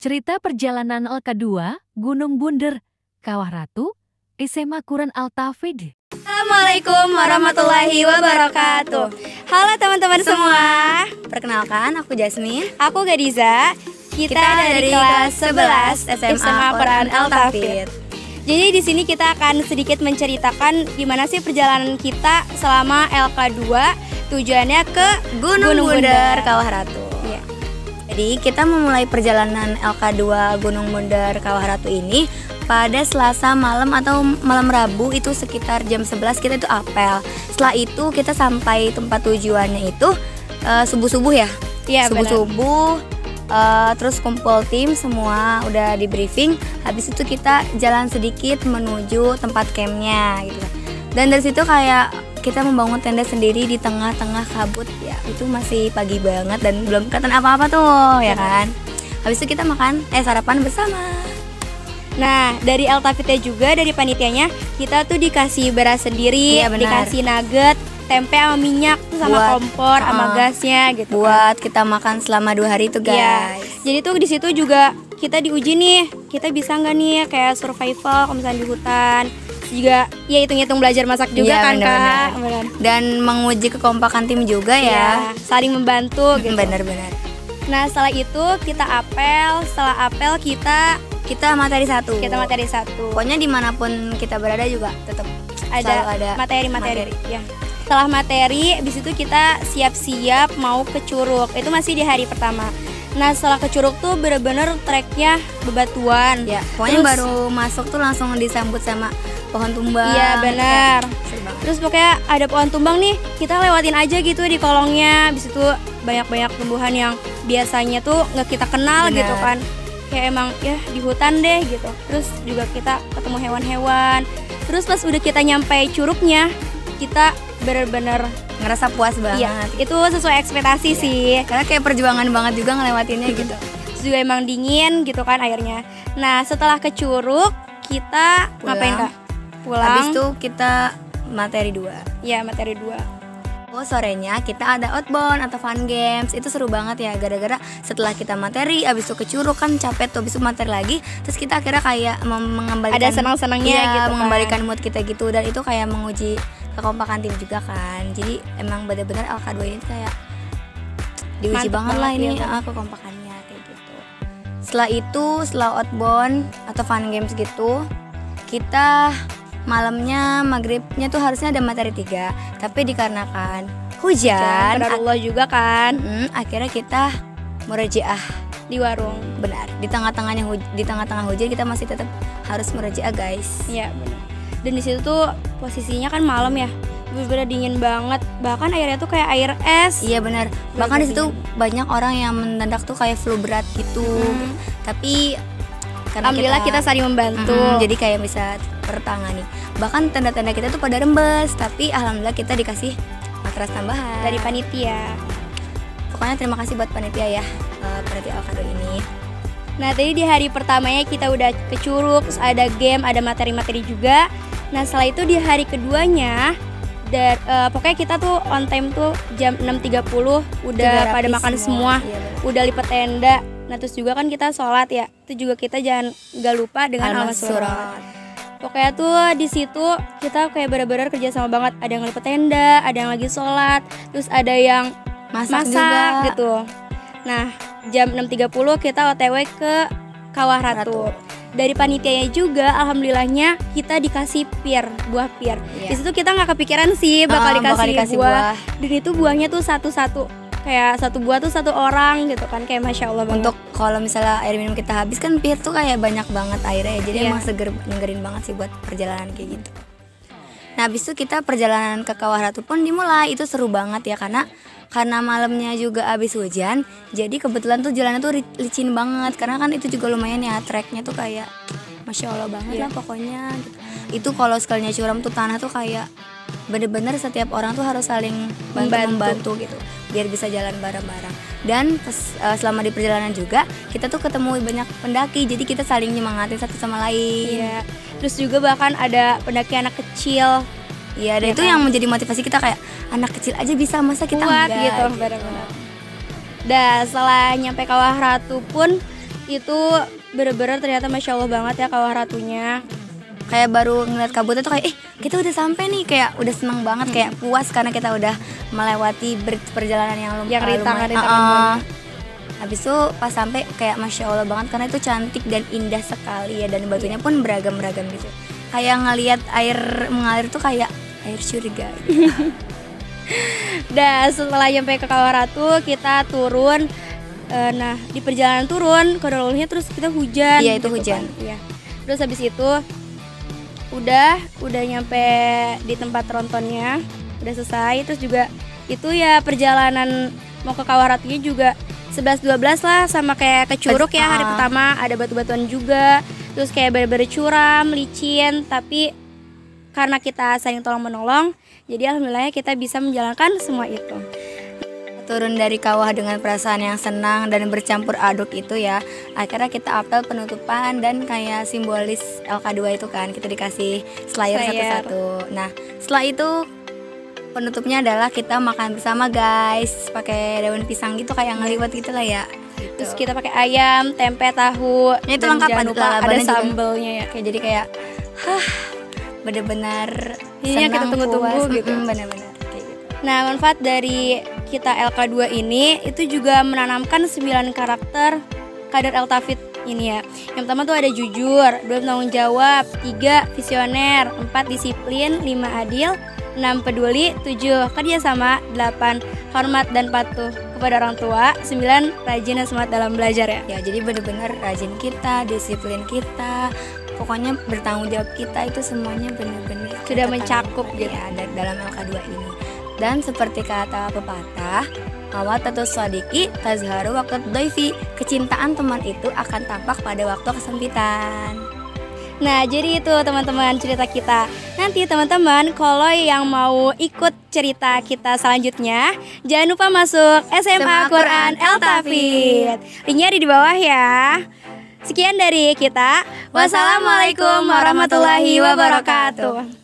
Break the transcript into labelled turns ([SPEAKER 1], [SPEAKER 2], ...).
[SPEAKER 1] Cerita perjalanan LK2, Gunung Bunder, Kawah Ratu, SMA Quran Al-Tafid.
[SPEAKER 2] Assalamualaikum warahmatullahi wabarakatuh. Halo teman-teman semua.
[SPEAKER 3] Perkenalkan, aku Jasmine.
[SPEAKER 2] Aku Gadiza. Kita dari kelas 11 SMA Quran Al-Tafid. Jadi di sini kita akan sedikit menceritakan gimana sih perjalanan kita selama LK2, tujuannya ke
[SPEAKER 3] Gunung Bunder, Kawah Ratu.
[SPEAKER 2] Ya.
[SPEAKER 3] Jadi kita memulai perjalanan LK2 Gunung Bunder, Kawah Ratu ini pada Selasa malam atau malam Rabu, itu sekitar jam 11 kita itu apel. Setelah itu kita sampai tempat tujuannya itu subuh-subuh ya.
[SPEAKER 2] Iya,
[SPEAKER 3] subuh-subuh. Terus kumpul tim semua, udah di briefing. Habis itu kita jalan sedikit menuju tempat campnya gitu. Dan dari situ kayak kita membangun tenda sendiri di tengah-tengah kabut ya. Itu masih pagi banget dan belum kelihatan apa-apa tuh ya kan. Habis itu kita makan sarapan bersama.
[SPEAKER 2] Nah, dari Al-Tafidnya juga, dari panitianya, kita tuh dikasih beras sendiri,
[SPEAKER 3] Iya, benar.
[SPEAKER 2] dikasih nugget, tempe sama minyak, sama kompor, sama gasnya gitu.
[SPEAKER 3] Buat kita makan selama 2 hari itu guys.
[SPEAKER 2] Iya. Jadi tuh di situ juga kita diuji nih, kita bisa nggak nih kayak survival kalau misalnya di hutan. Juga ya hitung-hitung belajar masak juga
[SPEAKER 3] Iya,
[SPEAKER 2] kan
[SPEAKER 3] benar-benar.
[SPEAKER 2] Kak. Benar.
[SPEAKER 3] Dan menguji kekompakan tim juga ya.
[SPEAKER 2] Ya, saling membantu gitu.
[SPEAKER 3] Benar-benar.
[SPEAKER 2] Nah, setelah itu kita apel, setelah apel
[SPEAKER 3] Kita materi 1.
[SPEAKER 2] kita materi 1.
[SPEAKER 3] Pokoknya dimanapun kita berada juga tetap selalu ada
[SPEAKER 2] materi. Ya. Setelah materi, habis itu kita siap-siap mau ke Curug. Itu masih di hari pertama. Nah, setelah ke Curug tuh bener-bener treknya bebatuan.
[SPEAKER 3] Ya, pokoknya baru masuk tuh langsung disambut sama pohon tumbang.
[SPEAKER 2] Iya, benar.
[SPEAKER 3] Seru banget.
[SPEAKER 2] Terus pokoknya ada pohon tumbang nih, kita lewatin aja gitu di kolongnya. Habis itu banyak-banyak tumbuhan yang biasanya tuh nggak kita kenal.
[SPEAKER 3] Benar.
[SPEAKER 2] Gitu kan. Kayak emang ya di hutan deh gitu. Terus juga kita ketemu hewan-hewan. Terus pas udah kita nyampe Curugnya, kita bener-bener
[SPEAKER 3] Ngerasa puas banget.
[SPEAKER 2] iya, itu sesuai ekspektasi sih.
[SPEAKER 3] Karena kayak perjuangan banget juga ngelewatinnya gitu.
[SPEAKER 2] Terus juga emang dingin gitu kan airnya. Nah, setelah ke Curug, kita
[SPEAKER 3] Pulang.
[SPEAKER 2] ngapain Kak? Pulang.
[SPEAKER 3] Habis itu kita materi 2.
[SPEAKER 2] Ya, materi 2.
[SPEAKER 3] Oh, sorenya kita ada outbound atau fun games. Itu seru banget ya, gara-gara setelah kita materi, abis itu ke Curug kan capek tuh, abis itu materi lagi. Terus kita akhirnya kayak mengembalikan,
[SPEAKER 2] Ada senang-senangnya gitu kan.
[SPEAKER 3] mengembalikan mood kita gitu. Dan itu kayak menguji kekompakan tim juga kan. Jadi emang benar-benar LK2 ini tuh kayak diuji
[SPEAKER 2] Mantap
[SPEAKER 3] banget lah
[SPEAKER 2] banget,
[SPEAKER 3] ini
[SPEAKER 2] iya,
[SPEAKER 3] kekompakannya kayak gitu. Setelah itu, setelah outbound atau fun games gitu, kita malamnya maghribnya tuh harusnya ada materi 3, tapi dikarenakan hujan,
[SPEAKER 2] Allah juga kan
[SPEAKER 3] akhirnya kita murajiah
[SPEAKER 2] di warung.
[SPEAKER 3] benar di tengah-tengah hujan kita masih tetap harus murajiah guys.
[SPEAKER 2] Iya, benar. Dan di situ tuh posisinya kan malam ya, bener-bener dingin banget. Bahkan airnya tuh kayak air es.
[SPEAKER 3] Iya benar, bahkan di situ banyak orang yang mendadak tuh kayak flu berat gitu. Tapi karena
[SPEAKER 2] Alhamdulillah kita saling membantu.
[SPEAKER 3] jadi kayak bisa tertangani. Bahkan tenda-tenda kita tuh pada rembes, tapi alhamdulillah kita dikasih matras tambahan
[SPEAKER 2] Dari panitia.
[SPEAKER 3] Pokoknya terima kasih buat panitia ya, panitia LK2 ini.
[SPEAKER 2] Nah, tadi di hari pertamanya kita udah ke Curug, terus ada game, ada materi-materi juga. Nah, setelah itu di hari keduanya pokoknya kita tuh on time tuh jam 6.30 udah pada makan semua.
[SPEAKER 3] Iya, benar.
[SPEAKER 2] Udah lipat tenda. Nah, terus juga kan kita sholat ya. Itu juga kita jangan gak lupa dengan al-surat. Pokoknya tuh di situ kita kayak benar-benar kerja sama banget. Ada yang lipat tenda, ada yang lagi sholat, terus ada yang
[SPEAKER 3] Masak
[SPEAKER 2] masak
[SPEAKER 3] juga.
[SPEAKER 2] gitu. Nah, jam 6.30 kita OTW ke Kawah Ratu. Dari panitianya juga alhamdulillahnya kita dikasih buah pir.
[SPEAKER 3] Iya.
[SPEAKER 2] Di situ kita nggak kepikiran sih bakal dikasih buah. Dan itu buahnya tuh satu-satu. Kayak satu buah tuh satu orang gitu kan, kayak Masya Allah banget.
[SPEAKER 3] Untuk kalau misalnya air minum kita habis kan pir tuh kayak banyak banget airnya ya. Jadi
[SPEAKER 2] Iya.
[SPEAKER 3] emang nyegerin banget sih buat perjalanan kayak gitu. Nah habis itu kita perjalanan ke Kawah Ratu pun dimulai. Itu seru banget ya, karena malamnya juga habis hujan. Jadi kebetulan tuh jalannya tuh licin banget. Karena kan itu juga lumayan ya, treknya tuh kayak Masya Allah banget lah pokoknya gitu. Itu kalau sekalinya curam tuh tanah tuh kayak bener-bener setiap orang tuh harus saling membantu gitu, biar bisa jalan bareng-bareng. Dan selama di perjalanan juga kita tuh ketemu banyak pendaki, jadi kita saling nyemangatin satu sama lain.
[SPEAKER 2] Iya. Terus juga bahkan ada pendaki anak kecil.
[SPEAKER 3] Iya, dan
[SPEAKER 2] Iya
[SPEAKER 3] itu
[SPEAKER 2] kan?
[SPEAKER 3] yang menjadi motivasi kita, kayak anak kecil aja bisa, masa kita
[SPEAKER 2] Kuat
[SPEAKER 3] enggak
[SPEAKER 2] gitu, benar-benar. Dah setelah nyampe Kawah Ratu pun itu bener-bener ternyata Masya Allah banget ya Kawah Ratunya.
[SPEAKER 3] Kayak baru ngeliat kabutnya tuh kayak kita udah sampai nih, kayak udah seneng banget, kayak puas karena kita udah melewati perjalanan yang
[SPEAKER 2] rintangan
[SPEAKER 3] Habis itu pas sampai kayak Masya Allah banget karena itu cantik dan indah sekali ya, dan batunya pun beragam-beragam gitu. Kayak ngelihat air mengalir tuh kayak air surga gitu.
[SPEAKER 2] Dan setelah nyampe ke Kawah Ratu kita turun. Nah di perjalanan turun kronologinya terus kita hujan.
[SPEAKER 3] Iya itu
[SPEAKER 2] gitu
[SPEAKER 3] hujan.
[SPEAKER 2] Kan. Ya. Terus habis itu udah nyampe di tempat trontonnya, udah selesai. Terus juga itu ya perjalanan mau ke Kawah Ratunya juga 11-12 lah, sama kayak ke Curug ya hari pertama, ada batu-batuan juga. Terus kayak bener-bener curam, licin, tapi karena kita saling tolong-menolong, jadi alhamdulillah kita bisa menjalankan semua itu.
[SPEAKER 3] Turun dari kawah dengan perasaan yang senang dan bercampur aduk itu ya. Akhirnya kita apel penutupan dan kayak simbolis LK2 itu kan, kita dikasih slayer satu-satu. Nah setelah itu penutupnya adalah kita makan bersama guys, pakai daun pisang gitu kayak ngeliwat gitu lah ya gitu.
[SPEAKER 2] Terus kita pakai ayam, tempe, tahu,
[SPEAKER 3] itu lengkap,
[SPEAKER 2] ada sambelnya ya.
[SPEAKER 3] Kayak jadi kayak bener-bener
[SPEAKER 2] ini yang kita tunggu-tunggu gitu.
[SPEAKER 3] Bener-bener kayak gitu.
[SPEAKER 2] Nah manfaat dari kita LK2 ini itu juga menanamkan 9 karakter kader Altafid ini ya. Yang pertama tuh ada jujur, 2 tanggung jawab, 3 visioner, 4 disiplin, 5 adil, 6 peduli, 7 kerjasama, 8 hormat dan patuh kepada orang tua, 9 rajin dan semangat dalam belajar ya.
[SPEAKER 3] Ya jadi bener-bener rajin kita, disiplin kita, pokoknya bertanggung jawab kita itu semuanya bener-bener
[SPEAKER 2] sudah mencakup gitu
[SPEAKER 3] ya dalam LK2 ini. Dan seperti kata pepatah, mawaddatus shadiqi tazharu waqt dhaifi, kecintaan teman itu akan tampak pada waktu kesempitan.
[SPEAKER 2] Nah jadi itu teman-teman cerita kita. Nanti teman-teman kalau yang mau ikut cerita kita selanjutnya, jangan lupa masuk SMA Quran Altafid. Linknya ada di bawah ya. Sekian dari kita. Wassalamualaikum warahmatullahi wabarakatuh.